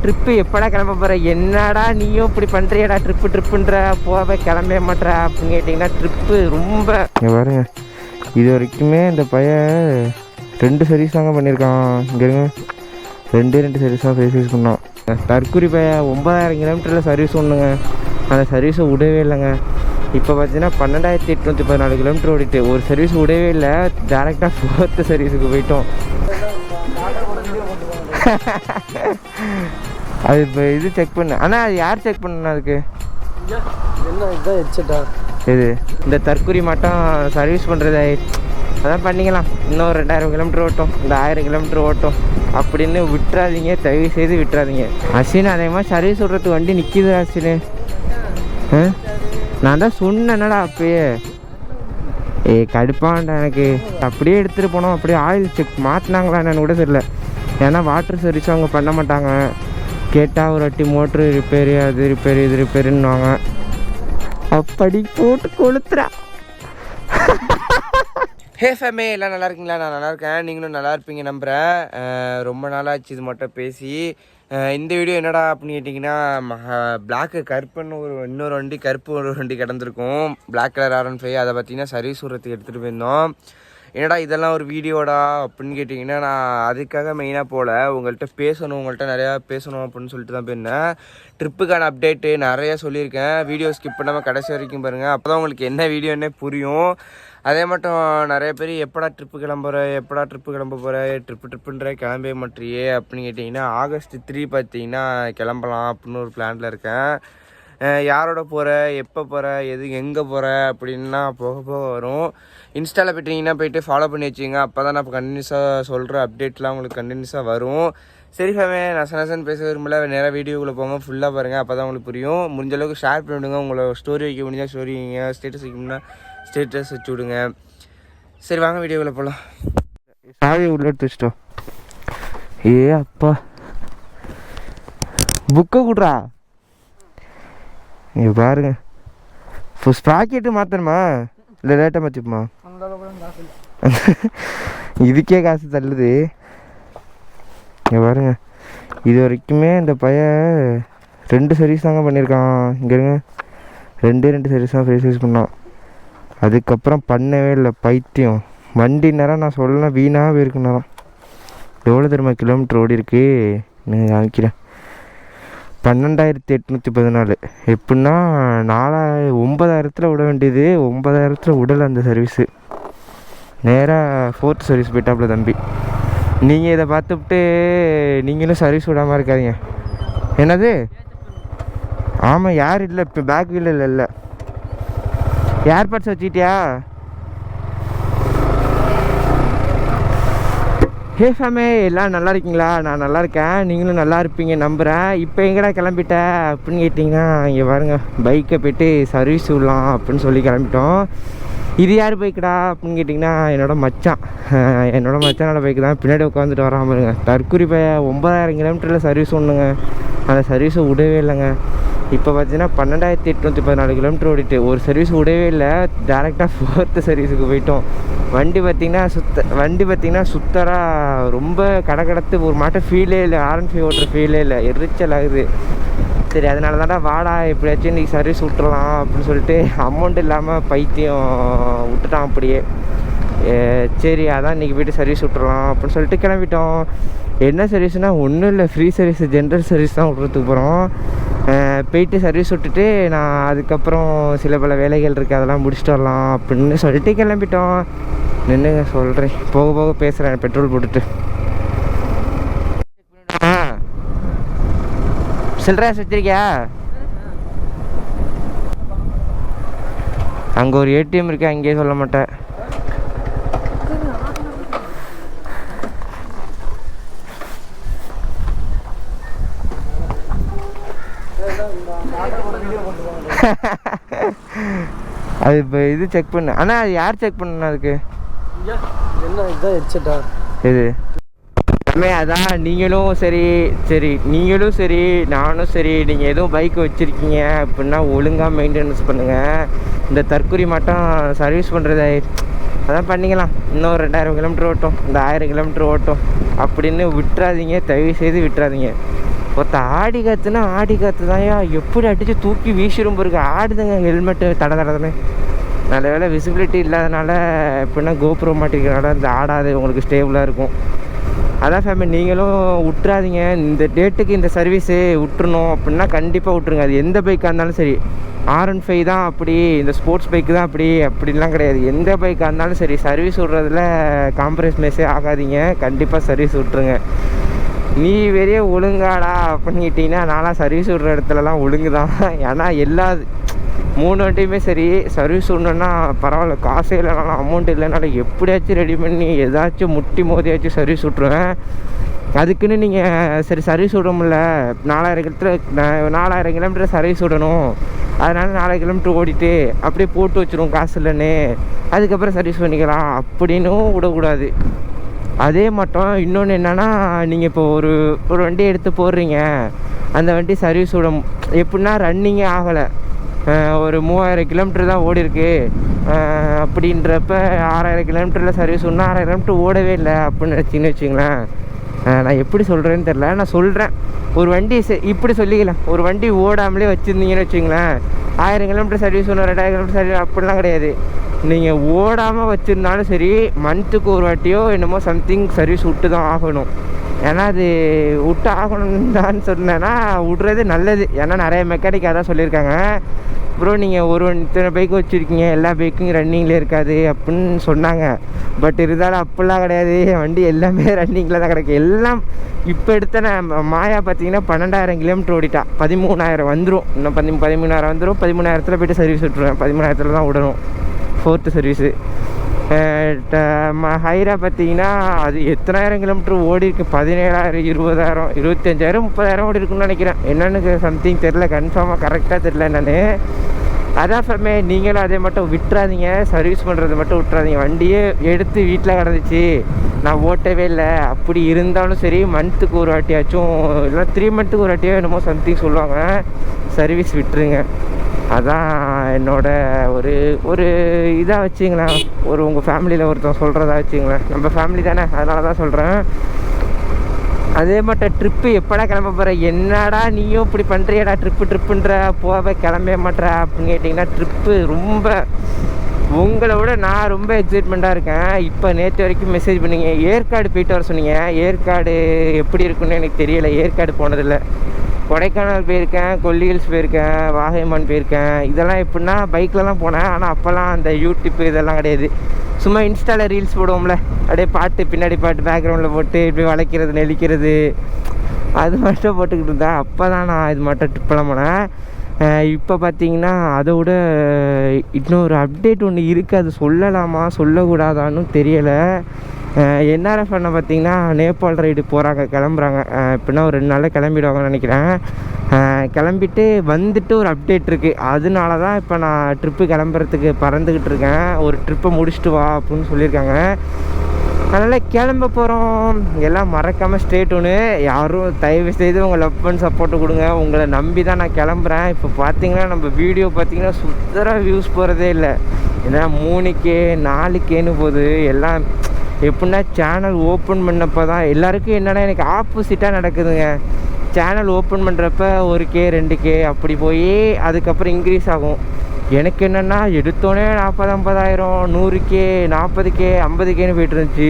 Trip எப்படா கிளம்ப போகிற? என்னடா நீயும் இப்படி பண்ணுறியடா, ட்ரிப்புன்ற போக கிளம்பவே மாட்டேற அப்படின்னு கேட்டிங்கன்னா, ட்ரிப்பு ரொம்ப பாருங்க. இது வரைக்குமே இந்த பையன் 2 சர்வீஸ் தாங்க பண்ணியிருக்கான். இங்கே இருங்க, 2 சர்வீஸ் தான் சர்வீஸ் பண்ணோம். தற்கூரி பையன் 9000 கிலோமீட்டரில் சர்வீஸ் ஒன்றுங்க. அந்த சர்வீஸை விடவே இல்லைங்க. இப்போ பார்த்தீங்கன்னா 12814 கிலோமீட்டர் ஓடிட்டு ஒரு சர்வீஸ் விடவே இல்லை. டேரெக்டாக 4th சர்வீஸுக்கு போயிட்டோம். அது இப்போ இது செக் பண்ணு. ஆனால் அது யார் செக் பண்ணணும்? அதுக்கு என்ன இதுதான் ஹெட்செட்டா? இது இந்த தற்கூரி மட்டும் சர்வீஸ் பண்ணுறது அதான் பண்ணிக்கலாம். இன்னும் 2000 கிலோமீட்டர் ஓட்டும், இந்த 1000 கிலோமீட்டர் ஓட்டும் அப்படின்னு விட்டுறாதீங்க, தயவு செய்து விட்டுறாதீங்க. அஸ்வின் அதே மாதிரி சர்வீஸ் விட்றதுக்கு வண்டி நிற்கிது அஸ்வின். நான் தான் சொன்னேன்னடா அப்பயே. கடுப்பான்டா எனக்கு. அப்படியே எடுத்துகிட்டு போனோம். அப்படியே ஆயில் செக் மாற்றினாங்களா என்னன்னு கூட தெரியல. ஏன்னா வாட்டர் சர்வீஸ் அவங்க பண்ண மாட்டாங்க. கேட்டால் ஒரு வாட்டி மோட்ரு ரிப்பேரு, அது ரிப்பேரு, இது ரிப்பேருன்னுவாங்க. அப்படி போட்டு கொளுத்துறா. ஹே ஃபேமே, எல்லாம் நல்லா இருக்கீங்களா? நான் நல்லா இருக்கேன், நீங்களும் நல்லா இருப்பீங்க நம்புகிறேன். ரொம்ப நாளாச்சு இது மட்டும் பேசி. இந்த வீடியோ என்னடா அப்படின்னு கேட்டிங்கன்னா, பிளாக்கு கருப்புன்னு இன்னொரு வண்டி, கருப்பு ஒரு வண்டி கிடந்திருக்கும், பிளாக் கலர் R15. அதை பார்த்தீங்கன்னா சர்வீஸ் விட்றதுக்கு எடுத்துகிட்டு போயிருந்தோம். என்னடா இதெல்லாம் ஒரு வீடியோடா அப்படின்னு கேட்டிங்கன்னா, நான் அதுக்காக மெயினாக போகல, உங்கள்கிட்ட பேசணும், உங்கள்கிட்ட நிறையா பேசணும் அப்படின்னு சொல்லிட்டு தான் போயிருந்தேன். ட்ரிப்புக்கான அப்டேட்டு நிறையா சொல்லியிருக்கேன். வீடியோ ஸ்கிப் பண்ணாமல் கடைசி வரைக்கும் பாருங்கள், அப்போ தான் உங்களுக்கு என்ன வீடியோன்னே புரியும். அதே மட்டும் நிறைய பேர் எப்படா ட்ரிப்பு கிளம்ப போகிற ட்ரிப்புன்ற கிளம்பவே மாட்டியே அப்படின்னு கேட்டிங்கன்னா, August 3 பார்த்தீங்கன்னா கிளம்பலாம் அப்படின்னு ஒரு பிளானில் இருக்கேன். யாரோட போகிற, எப்போ போகிற, எங்கே போகிற அப்படின்னா போக போக வரும். இன்ஸ்டாவில் போய்ட்டிங்கன்னா போய்ட்டு ஃபாலோ பண்ணி வச்சுங்க. அப்போ தான் நான் இப்போ கண்டினியூஸாக சொல்கிற அப்டேட்லாம் உங்களுக்கு கண்டினியூஸாக வரும். சரி ஃபேமே, நசன் பேச விரும்பல, நேராக வீடியோக்குள்ளே போங்க, ஃபுல்லாக பாருங்கள், அப்போ தான் உங்களுக்கு புரியும். முடிஞ்சளவுக்கு ஷேர் பண்ணிவிடுங்க. உங்களை ஸ்டோரி வைக்க முடிஞ்சால் ஸ்டோரி வைங்க, ஸ்டேட்டஸ் வைக்கணும்னா ஸ்டேட்டஸ் வச்சு விடுங்க. சரி வாங்க வீடியோவில் போகலாம். சாவி உள்ள எடுத்து வச்சிட்டோம். அப்பா புக்கை கூட்றா. இங்கே பாருங்க, இப்போ ஸ்ப்ராக்கெட்டு மாற்றணுமா இல்லை லேட்டாக மாற்றிப்போமா? இதுக்கே காசு தள்ளுது. இங்கே பாருங்க, இது வரைக்குமே இந்த பையன் 2 சர்வீஸ் தாங்க பண்ணியிருக்கான். இங்கே இருங்க, 2 சர்வீஸ் தான் சர்வீஸ் பண்ணோம். அதுக்கப்புறம் பண்ணவே இல்லை. பைத்தியம். வண்டி நேரம் நான் சொல்லலாம் வீணாக போயிருக்கு. நேரம் எவ்வளோ தெரியுமா கிலோமீட்டர் ஓடி இருக்கு நீங்கள் காமிக்கிறேன். 12814. எப்படின்னா 9000 விட வேண்டியது 9000 விடலை அந்த சர்வீஸு. நேராக 4th சர்வீஸ் போயிட்டாப்புல தம்பி. நீங்கள் இதை பார்த்துவிட்டு நீங்களும் சர்வீஸ் விடாமல் இருக்காதீங்க. என்னது? ஆமாம், யார் இல்லை இப்போ பேக் வீல் இல்லை. ஏர்பாட்ஸ் வச்சுக்கிட்டியா? ஹே ஃபேமே, எல்லாம் நல்லா இருக்கீங்களா? நான் நல்லா இருக்கேன், நீங்களும் நல்லா இருப்பீங்க நம்புகிறேன். இப்போ எங்கடா கிளம்பிட்ட அப்படின்னு கேட்டிங்கன்னா, இங்கே பாருங்க, பைக்கை போய்ட்டு சர்வீஸ் விடலாம் அப்படின்னு சொல்லி கிளம்பிட்டோம். இது யார் பைக்குடா அப்படின்னு கேட்டிங்கன்னா, என்னோட மச்சானோட பைக்கு தான். பின்னாடி உட்காந்துட்டு வராமல் பாருங்க. தற்கூரி பையன் 9000 கிலோமீட்டரில் சர்வீஸ் ஒன்றுங்க. அந்த சர்வீஸை விடவே இல்லைங்க. இப்போ பார்த்தீங்கன்னா 12814 கிலோமீட்டர் ஓடிட்டு ஒரு சர்வீஸ் விடவே இல்லை. டேரெக்டாக 4th சர்வீஸுக்கு போயிட்டோம். வண்டி பார்த்திங்கன்னா சுத்தராக ரொம்ப கடத்து ஒரு மாட்டம் ஃபீலே இல்லை. R15 ஓட்டுற ஃபீலே இல்லை, எரிச்சல் ஆகுது. சரி, அதனால தான்டா வாடா எப்படியாச்சும் இன்றைக்கி சர்வீஸ் விட்டுறலாம் அப்படின்னு சொல்லிட்டு அமௌண்ட் இல்லாமல் பைத்தியம் விட்டுட்டான் அப்படியே. சரி, அதான் இன்றைக்கி போய்ட்டு சர்வீஸ் விட்டுறலாம் அப்படின்னு சொல்லிட்டு கிளம்பிட்டோம். என்ன சர்வீஸ்னால் ஒன்றும் இல்லை, ஃப்ரீ சர்வீஸ், ஜென்ரல் சர்வீஸ் தான் விட்றதுக்கு போகிறோம். போயிட்டு சர்வீஸ் விட்டுட்டு நான் அதுக்கப்புறம் சில பல வேலைகள் இருக்குது, அதெல்லாம் முடிச்சுட்டு வரலாம் அப்படின்னு சொல்லிட்டு கிளம்பிட்டோம். நின்றுங்க சொல்கிறேன், போக போக பேசுகிறேன், பெட்ரோல் போட்டுட்டு. சில்லறையா வச்சிருக்கியா? அங்கே ஒரு ATM இருக்கு, அங்கேயே சொல்ல மாட்டேன். அது இப்போ இது செக் பண்ணு. ஆனால் அது யார் செக் பண்ணணும்? அதுக்கு என்ன இதுதான் ஹெட்செட்டா? இது அதான். நீங்களும் சரி நானும் சரி, நீங்கள் எதுவும் பைக் வச்சுருக்கீங்க அப்படின்னா ஒழுங்காக மெயின்டெனன்ஸ் பண்ணுங்கள். இந்த தற்கூரி மட்டும் சர்வீஸ் பண்ணுறத அதான் பண்ணிக்கலாம். இன்னும் 2000 கிலோமீட்டர் ஓட்டும், இந்த 1000 கிலோமீட்டர் ஓட்டும் அப்படின்னு விட்டுறாதீங்க, தயவு செய்து விட்டுறாதீங்க. ஒருத்த ஆடி காற்றுனா ஆடி காற்று தான்யா எப்படி அடித்து தூக்கி வீசிடும் பிறகு ஆடுதுங்க ஹெல்மெட்டு தடன்னு. நல்ல வேலை விசிபிலிட்டி இல்லாதனால எப்படின்னா கோபுரம் மாட்டிக்கிறனால அந்த ஆடாது, உங்களுக்கு ஸ்டேபிளாக இருக்கும். அதான் ஃபேமிலி, நீங்களும் விட்டுறாதீங்க. இந்த டேட்டுக்கு இந்த சர்வீஸு விட்டுறணும் அப்படின்னா கண்டிப்பாக விட்டுருங்க. அது எந்த பைக்காக இருந்தாலும் சரி. R15 தான் அப்படி, இந்த ஸ்போர்ட்ஸ் பைக்கு தான் அப்படிலாம் கிடையாது. எந்த பைக்காக இருந்தாலும் சரி, சர்வீஸ் விட்றதுல காம்ப்ரமைஸே ஆகாதீங்க. கண்டிப்பாக சர்வீஸ் விட்ருங்க. நீ வெளியே ஒழுங்காடா அப்படின்னு கேட்டிங்கன்னா நான்லாம் சர்வீஸ் விட்ற இடத்துலலாம் ஒழுங்கு தான். ஏன்னா எல்லா 3 வண்டியுமே சரி சர்வீஸ் விடணுன்னா பரவாயில்ல, காசே இல்லைனாலும் அமௌண்ட் இல்லைனாலும் எப்படியாச்சும் ரெடி பண்ணி ஏதாச்சும் முட்டி மோதியாச்சும் சர்வீஸ் விட்ருவேன். அதுக்குன்னு நீங்கள் சரி சர்வீஸ் விட முடியல, 4000 கிலோமீட்டர் சர்வீஸ் விடணும், அதனால் 4000 கிலோமீட்டர் ஓடிட்டு அப்படியே போட்டு வச்சுருவோம் காசு இல்லைன்னு, அதுக்கப்புறம் சர்வீஸ் பண்ணிக்கலாம் அப்படின்னும் விடக்கூடாது. அதே மட்டும் இன்னொன்று என்னென்னா, நீங்கள் இப்போ ஒரு வண்டி எடுத்து போடுறீங்க, அந்த வண்டி சர்வீஸ் விட எப்படின்னா ரன்னிங்கே ஆகலை, ஒரு 3000 கிலோமீட்டர் தான் ஓடி இருக்கு அப்படின்றப்ப 6000 கிலோமீட்டரில் சர்வீஸ் ஒன்றா 6000 கிலோமீட்டர் ஓடவே இல்லை அப்படின்னு நினச்சிங்கன்னு வச்சுங்களேன். நான் எப்படி சொல்கிறேன்னு தெரில, நான் சொல்கிறேன். ஒரு வண்டி இப்படி சொல்லிக்கலாம், ஒரு வண்டி ஓடாமலே வச்சுருந்தீங்கன்னு வச்சுங்களேன், 1000 கிலோமீட்டர் சர்வீஸ் ஒன்று 2000 கிலோமீட்டர் சர்வீஸ் அப்படிலாம் கிடையாது. நீங்கள் ஓடாமல் வச்சுருந்தாலும் சரி மந்த்துக்கு ஒரு வாட்டியோ என்னமோ சம்திங் சர்வீஸ் விட்டு தான் ஆகணும். ஏன்னா அது விட்டு ஆகணும்னு சொன்னேன்னா விட்றது நல்லது. ஏன்னா நிறைய மெக்கானிக் அதான் சொல்லியிருக்காங்க, ப்ரோ நீங்கள் இத்தனை பைக்கு வச்சுருக்கீங்க, எல்லா பைக்கும் ரன்னிங்கில் இருக்காது அப்படின்னு சொன்னாங்க. பட் இருந்தாலும் அப்படிலாம் கிடையாது, வண்டி எல்லாமே ரன்னிங்கில் தான் கிடக்கு. எல்லாம் இப்போ எடுத்த மாயா பார்த்தீங்கன்னா 12000 கிலோமீட்டர் ஓடிட்டா, 13000 வந்துடும். இன்னும் 13,000 வந்துடும். 13,000 போய்ட்டு சர்வீஸ் விட்டுருவேன். 13,000 தான் விடணும் 4th சர்வீஸு. ஹைரா பார்த்தீங்கன்னா அது எத்தனாயிரம் கிலோமீட்டர் ஓடி இருக்கு, 17,000 20,000 25,000 30,000 ஓடி இருக்குன்னு நினைக்கிறேன். என்னென்னு சம்திங் தெரில, கன்ஃபார்மாக கரெக்டாக தெரில என்னென்னு. அதான் ஃபேமே, நீங்களும் அதே மட்டும் விட்டுறாதீங்க, சர்வீஸ் பண்ணுறது மட்டும் விட்டுறாதீங்க. வண்டியே எடுத்து வீட்டில் கிடந்துச்சு, நான் ஓட்டவே இல்லை அப்படி இருந்தாலும் சரி மந்த்துக்கு ஒரு வாட்டியாச்சும் இல்லை 3 மந்த்துக்கு ஒரு வாட்டியோ என்னமோ சம்திங் சொல்லுவாங்க, சர்வீஸ் விட்டுருங்க. அதான் என்னோட ஒரு இதாக வச்சுங்களேன், உங்கள் ஃபேமிலியில் ஒருத்தன் சொல்கிறதா வச்சுங்களேன். நம்ம ஃபேமிலி தானே, அதனால தான் சொல்கிறேன். அதே மட்டும் ட்ரிப்பு எப்படா கிளம்ப போகிற, என்னடா நீயும் இப்படி பண்ணுறியடா ட்ரிப்புன்ற போக கிளம்பவே மாட்டேற அப்படின்னு கேட்டிங்கன்னா, ட்ரிப்பு ரொம்ப உங்களை விட நான் ரொம்ப எக்ஸைட்மெண்ட்டாக இருக்கேன். இப்போ நேற்று வரைக்கும் மெசேஜ் பண்ணிங்க, ஏற்காடு போயிட்டு வர சொன்னீங்க. ஏற்காடு எப்படி இருக்குன்னு எனக்கு தெரியலை, ஏற்காடு போனதில்லை. கொடைக்கானல் போயிருக்கேன், கொல்லி ஹில்ஸ் போயிருக்கேன், வாகைமான் போயிருக்கேன். இதெல்லாம் எப்படின்னா பைக்கில் தான் போனேன். ஆனால் அப்போல்லாம் அந்த யூடியூப் இதெல்லாம் கிடையாது. சும்மா இன்ஸ்டாவில் ரீல்ஸ் போடுவோம்ல, அப்படியே பாட்டு பின்னாடி பாட்டு பேக்ரவுண்டில் போட்டு இப்படி வளைக்கிறது நெளிக்கிறது அது மட்டும் போட்டுக்கிட்டு இருந்தேன். அப்போ தான் நான் இது மட்டும் ட்ரிப்பெல்லாம் போனேன். இப்போ பார்த்தீங்கன்னா அதை விட இன்னொரு அப்டேட் ஒன்று இருக்குது, அது சொல்லலாமா சொல்லக்கூடாதான்னு தெரியலை. என்ஆர்எஃப் அண்ணன் பார்த்தீங்கன்னா நேபாள் ரைடு கிளம்புறாங்க. இப்படின்னா ஒரு 2 நாளில் கிளம்பிடுவாங்கன்னு நினைக்கிறேன். கிளம்பிட்டு வந்துட்டு ஒரு அப்டேட் இருக்குது, அதனால தான் இப்போ நான் ட்ரிப்பு கிளம்புறதுக்கு பறந்துக்கிட்டு இருக்கேன். ஒரு ட்ரிப்பை முடிச்சுட்டு வா அப்படின்னு சொல்லியிருக்காங்க. அதனால் கிளம்ப போகிறோம். எல்லாம் மறக்காமல் ஸ்டேட் ஒன்று, யாரும் தயவு செய்து உங்கள் லவ் அண்ட் சப்போர்ட்டு கொடுங்க. உங்களை நம்பி தான் நான் கிளம்புறேன். இப்போ பார்த்தீங்கன்னா நம்ம வீடியோ பார்த்தீங்கன்னா சுத்தராக வியூஸ் போகிறதே இல்லை. ஏன்னா 3K 4Kன்னு போகுது. எல்லாம் எப்படின்னா சேனல் ஓப்பன் பண்ணப்போ தான் எல்லாருக்கும் என்னென்னா எனக்கு ஆப்போசிட்டாக நடக்குதுங்க. சேனல் ஓப்பன் பண்ணுறப்ப 1K 2K அப்படி போய் அதுக்கப்புறம் இன்க்ரீஸ் ஆகும். எனக்கு என்னென்னா எடுத்தோடனே 40,000 50,000 100K 40K 50Kன்னு போய்ட்டு இருந்துச்சு.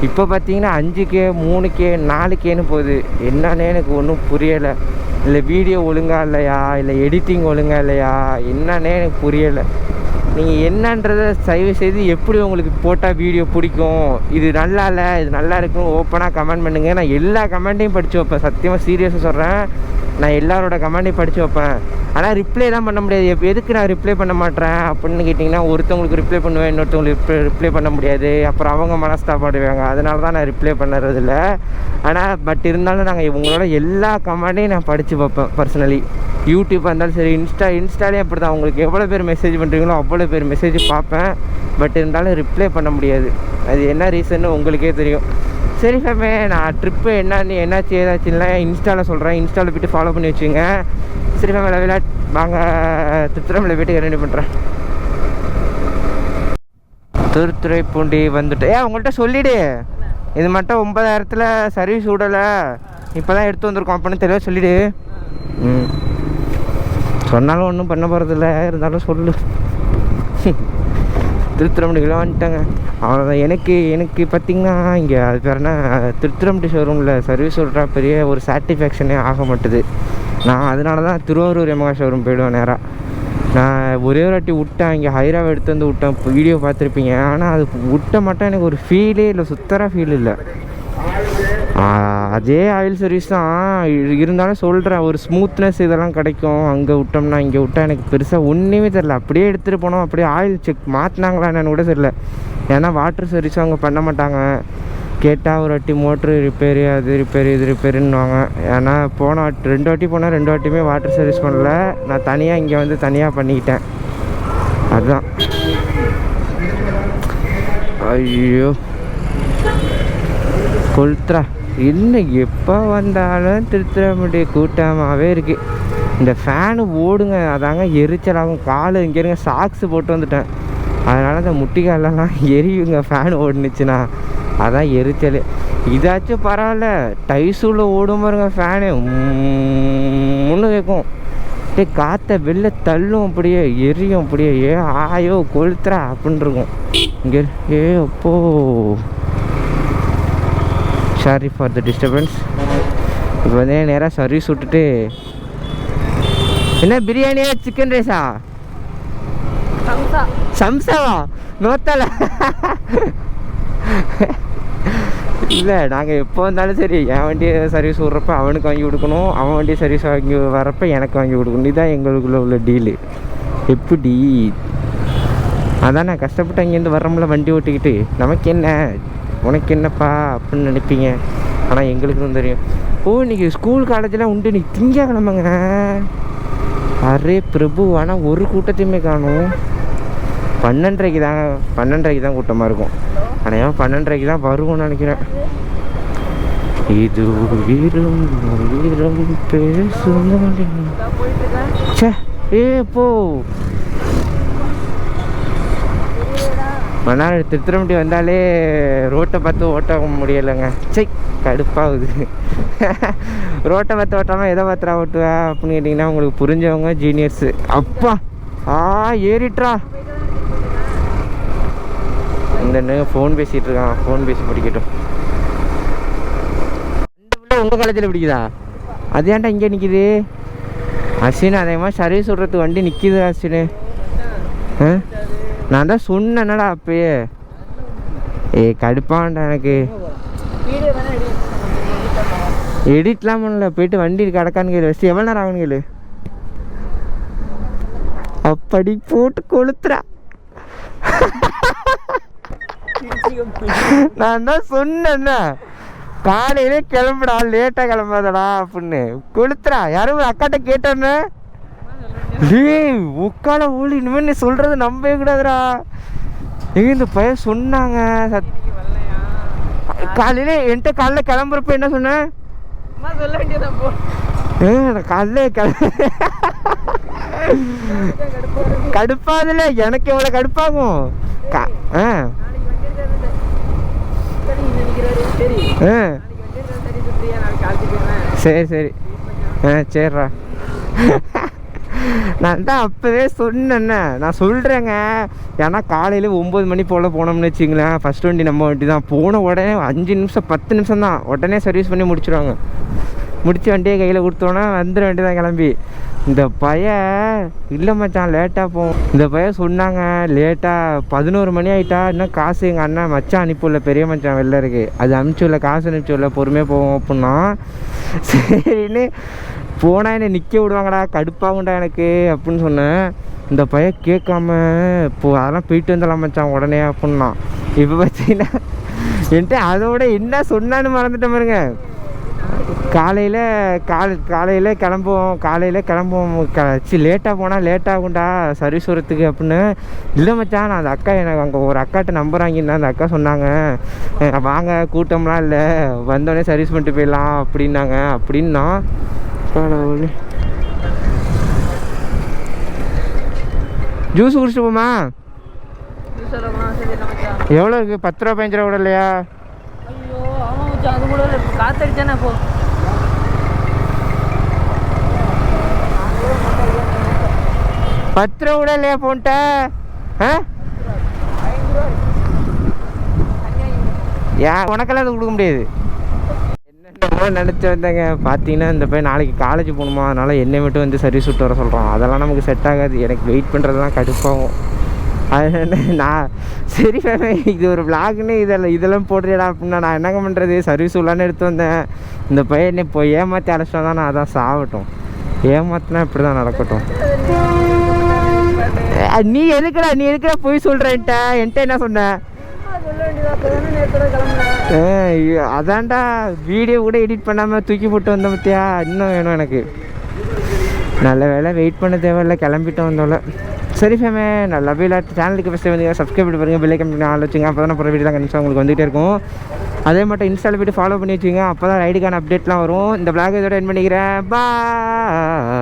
இப்போ பார்த்தீங்கன்னா 5K 3K 4Kன்னு போகுது. என்னன்னே எனக்கு ஒன்றும் புரியலை. இல்லை வீடியோ ஒழுங்காக இல்லையா, இல்லை எடிட்டிங் ஒழுங்காக இல்லையா, என்னன்னே எனக்கு புரியலை. நீங்கள் என்னன்றதை தயவு செய்து எப்படி உங்களுக்கு போட்டால் வீடியோ பிடிக்கும், இது நல்லா இல்லை இது நல்லா இருக்குன்னு ஓப்பனாக கமெண்ட் பண்ணுங்கள். நான் எல்லா கமெண்ட்டையும் படித்து வைப்பேன், சத்தியமாக சீரியஸாக சொல்கிறேன். நான் எல்லாரோட கமெண்டையும் படித்து வைப்பேன். ஆனால் ரிப்ளை தான் பண்ண முடியாது. எதுக்கு நான் ரிப்ளை பண்ண மாட்டேறேன் அப்படின்னு கேட்டிங்கன்னா, ஒருத்தவங்களுக்கு ரிப்ளை பண்ணுவேன், இன்னொருத்தவங்களுக்கு ரிப்ளை பண்ண முடியாது. அப்புறம் அவங்க மனஸ்தாப்படுவாங்க. அதனால தான் நான் ரிப்ளை பண்ணுறதில்ல. ஆனால் பட் இருந்தாலும் நாங்கள் உங்களோட எல்லா கமெண்டையும் நான் படித்து வைப்பேன் பர்சனலி. யூடியூப்பாக இருந்தாலும் சரி, இன்ஸ்டாலேயும் அப்படி தான். உங்களுக்கு எவ்வளோ பேர் மெசேஜ் பண்ணுறீங்களோ அவ்வளோ பேர் மெசேஜ் பார்ப்பேன். பட் இருந்தாலும் ரிப்ளை பண்ண முடியாது. அது என்ன ரீசன்னு உங்களுக்கே தெரியும். சரி ஃபேமே, நான் ட்ரிப்பு என்னாச்சு ஏதாச்சுன்னா இன்ஸ்டாவில் சொல்கிறேன். இன்ஸ்டாவில் போய்ட்டு ஃபாலோ பண்ணி வச்சுங்க. சரி ஃபேமே, வாங்க திருத்துறைமலை வீட்டுக்கு ரெடி பண்ணுறேன். திருத்துறைப்பூண்டி வந்துட்டு உங்கள்கிட்ட சொல்லிவிடு, இது மட்டும் 9,000 சர்வீஸ் விடலை இப்போ தான் எடுத்து வந்திருக்கோம் அப்படின்னு தெளிவாக சொல்லிவிடு. ம் சொன்னாலும் ஒன்றும் பண்ண போகிறதில்ல, இருந்தாலும் சொல்லு. திருத்துறைமுடிகளை வந்துட்டாங்க. அவ்வளோதான். எனக்கு பார்த்திங்கன்னா இங்கே அது பேர் என்ன, திருத்துறைமுடி ஷோரூமில் சர்வீஸ் சொல்கிறா பெரிய ஒரு சாட்டிஸ்ஃபேக்ஷனே ஆக மாட்டுது. நான் அதனால தான் திருவாரூர் எமகா ஷோரூம் போயிடுவேன் நேராக. நான் ஒரே ஒரு வாட்டி விட்டேன், இங்கே ஹைராவை எடுத்து வந்து விட்டேன், வீடியோ பார்த்துருப்பீங்க. ஆனால் அது விட்ட மட்டும் எனக்கு ஒரு ஃபீலே இல்லை, சுத்தராக ஃபீல் இல்லை. அதே ஆயில் சர்வீஸ் தான் இருந்தாலும் சொல்கிறேன், ஒரு ஸ்மூத்னஸ் இதெல்லாம் கிடைக்கும். அங்கே விட்டோம்னா இங்கே விட்டால் எனக்கு பெருசாக ஒன்றுமே தெரில. அப்படியே எடுத்துகிட்டு போனோம், அப்படியே ஆயில் செக் மாற்றினாங்களா என்னன்னு கூட தெரில. ஏன்னா வாட்டர் சர்வீஸ் அவங்க பண்ண மாட்டாங்க. கேட்டால் ஒரு வாட்டி மோட்ரு ரிப்பேரு, அது ரிப்பேரு, இது ரிப்பேருன்னுவாங்க. ஏன்னா போன வாட்டி 2 வாட்டி போனால் 2 வாட்டியுமே வாட்டர் சர்வீஸ் பண்ணல. நான் தனியாக இங்கே வந்து தனியாக பண்ணிக்கிட்டேன். அதுதான். ஐயோ கொளுத்துறா, இன்னும் எப்போ வந்தாலும் திருத்துறைமுடி கூட்டமாகவே இருக்குது. இந்த ஃபேனு ஓடுங்க, அதாங்க எரிச்சலாகும். காலு இங்கே இருங்க, சாக்ஸு போட்டு வந்துட்டேன். அதனால் இந்த முட்டிக்காலெல்லாம் எரியுங்க ஃபேன் ஓடுனுச்சுன்னா. அதான் எரிச்சல். இதாச்சும் பரவாயில்ல, டைஸுள்ள ஓடும் பாருங்க ஃபேனு, ஒன்று கேட்கும். அப்படியே காற்றை வெளில தள்ளும், அப்படியே எரியும், அப்படியே ஏ ஆயோ கொளுத்துறா அப்படின்னு இருக்கும். இங்கே ஏ அப்போ சாரி ஃபார் த டிஸ்டர்பன்ஸ். இப்போ வந்து நேராக சர்வீஸ் விட்டுட்டு, என்ன பிரியாணியா சிக்கன் ரைஸா? சம்சாவா? நோத்தல இல்லை, நாங்கள் எப்போ வந்தாலும் சரி என் வண்டியை சர்வீஸ் விட்றப்ப அவனுக்கு வாங்கி கொடுக்கணும், அவன் வண்டியை சர்வீஸ் வாங்கி வரப்போ எனக்கு வாங்கி கொடுக்கணும். இதுதான் எங்களுக்குள்ளே உள்ள டீலு. எப்படி அதான் நான் கஷ்டப்பட்டு அங்கேருந்து வர்றோம்ல வண்டி ஓட்டிக்கிட்டு, நமக்கு என்ன உனக்கு என்னப்பா அப்படின்னு நினைப்பீங்க. ஆனால் எங்களுக்கு தான் தெரியும். ஓ இன்றைக்கி ஸ்கூல் காலேஜெலாம் உண்டு, இன்றைக்கி திங்கக்கிழமைங்க. அரே பிரபு, ஆனால் ஒரு கூட்டத்தையுமே காணும். 12:30 தான் கூட்டமாக இருக்கும். ஆனால் ஏன் 12:30 தான் வருவோம்னு நினைக்கிறேன். இது உயிரும் உயிரும் பேசும். சே ஏ போ மறுநாள் திருத்துறைமுடி வந்தாலே ரோட்டை பார்த்து ஓட்ட முடியலைங்க. சை கடுப்பாகுது. ரோட்டை பார்த்து ஓட்டாமல் எதை பார்த்துறா ஓட்டுவேன் அப்படின்னு கேட்டிங்கன்னா உங்களுக்கு புரிஞ்சவங்க ஜீனியர்ஸு. அப்பா ஏறிட்ரா. இந்த ஃபோன் பேசிகிட்டு இருக்கான், ஃபோன் பேசி பிடிக்கட்டும். அந்த பிள்ளை உங்கள் காலேஜில் பிடிக்குதா? அது ஏன்டா இங்கே நிற்கிது? அஸ்வின் அதே மாதிரி சர்வீஸ் விட்றதுக்கு வண்டி நிற்கிது அஸ்வின். நான் தான் சொன்னேன்னடா அப்பயே. கடுப்பான்டா எனக்கு. எடிட்லாம் பண்ணல, போயிட்டு வண்டி கிடக்கான்னு கேளு. வச்சு எவ்வளோ நேரம் ஆகுன்னு கேளு. அப்படி போட்டு கொளுத்துறா. நான் தான் சொன்னேன்னா காலையிலே கிளம்புடா, லேட்டாக கிளம்பாதடா அப்படின்னு. கொளுத்துறா. யாரும் அக்காட்ட கேட்டேன்னு உக்கால ஊழி இனிமேல் நீ சொல்கிறது நம்பவே கூடாதுடா. எங்க இந்த பையன் சொன்னாங்க காலையில என்கிட்ட காலைல கிளம்புறப்ப என்ன சொன்னேன்? காலைல கடுப்பாதுல எனக்கு எவ்வளோ கடுப்பாகும். சரி சரி சரிடா. நான் தான் அப்போவே சொன்னேண்ணே, நான் சொல்கிறேங்க. ஏன்னா காலையில் 9 மணி போல் போனோம்னு வச்சிங்களேன், ஃபஸ்ட் வண்டி நம்ம வண்டி தான். போன உடனே 5 நிமிஷம் 10 நிமிஷம் தான், உடனே சர்வீஸ் பண்ணி முடிச்சிடுவாங்க. முடித்து வண்டியை கையில் கொடுத்தோன்னா வந்துட வேண்டி தான் கிளம்பி. இந்த பையன் இல்லை மச்சான் லேட்டாக போகும். இந்த பையன் சொன்னாங்க லேட்டாக 11 மணி ஆகிட்டா, இன்னும் காசு எங்கள் அண்ணன் மச்சான் அனுப்பிவிடல, பெரிய மச்சான் வெளில இருக்குது, அது அனுப்பிச்சுடல, காசு அனுப்பிச்சுடல, பொறுமையாக போவோம் அப்படின்னா சரின்னு போனால் என்னை நிற்க விடுவாங்கடா, கடுப்பாகும்டா எனக்கு அப்படின்னு சொன்னேன். இந்த பையன் கேட்காம இப்போது அதெல்லாம் போயிட்டு வந்துடலாம் மச்சான் உடனே அப்படின்னா. இப்போ பார்த்தீங்கன்னா என்கிட்ட அதோட என்ன சொன்னான்னு மறந்துட்டேன் பாருங்க. காலையில் கிளம்புவோம் லேட்டாக போனால் லேட்டாகும்டா சர்வீஸ் வரத்துக்கு அப்படின்னு. இல்லை மச்சான், நான் அந்த அக்கா எனக்கு அங்கே ஒரு அக்காட்ட நம்பர் வாங்கியிருந்தேன். அந்த அக்கா சொன்னாங்க வாங்க கூட்டம்லாம் இல்லை, வந்தோடனே சர்வீஸ் பண்ணிட்டு போயிடலாம் அப்படின்னாங்க. அப்படின்னா ஜூஸ் குடிச்சிட்டு போமா? எவ்வளோ இருக்குது? 10 ரூபா 15 ரூபா கூட இல்லையா? ஐயோ ஆமாம் மச்சான், அது கூட காற்றடிச்சானே போ. 10 ரூபா கூட இல்லையா போன்ட்ட? ஏன் உனக்கெல்லாம் அது கொடுக்க முடியாது. என்னென்னமோ நினச்சி வந்தேங்க. பார்த்தீங்கன்னா இந்த பையன் நாளைக்கு காலேஜ் போகணுமா, அதனால் என்னை மட்டும் வந்து சர்வீஸ் விட்டு வர சொல்கிறான். அதெல்லாம் நமக்கு செட் ஆகாது. எனக்கு வெயிட் பண்ணுறதுலாம் கடுப்பாகும். அது நான் சரி இது ஒரு விளாக்னு இதெல்லாம் போடுறியடா அப்படின்னா நான் என்னங்க பண்ணுறது? சர்வீஸ் உள்ளான்னு எடுத்து வந்தேன். இந்த பையன் இப்போ ஏமாற்றி அழைச்சிட்டா தான் நான் அதான் சாகட்டும். ஏமாத்தினா இப்படி தான் நடக்கட்டும். நீ எதுக்குடா போய் சொல்கிறேன்ட்ட? என்கிட்ட என்ன சொன்ன? அதான்டா வீடியோ கூட எடிட் பண்ணாமல் தூக்கி போட்டு வந்த பத்தியா. இன்னும் வேணும் எனக்கு. நல்ல வேலை வெயிட் பண்ண தேவையில்லை, கிளம்பிட்டு வந்தோம்ல. சரி ஃபேமே, நான் லவ் யூ லாட். சேனலுக்கு ஃபஸ்ட்டு வந்து சப்ஸ்கிரைப் பண்ணி பாருங்கள், பெல் ஐக்கான் பண்ணி ஆள் வச்சுங்க. அப்போ தான் போகிற வீடியோலாம் கண்டிப்பாக உங்களுக்கு வந்துகிட்டே இருக்கும். அதே மட்டும் இன்ஸ்டாவில் போய்ட்டு ஃபாலோ பண்ணி வச்சுங்க. அப்போ தான் ரைடுக்கான அப்டேட்லாம் வரும். இந்த vlog இதோட எண்ட் பண்ணிக்கிறேன். பாய்.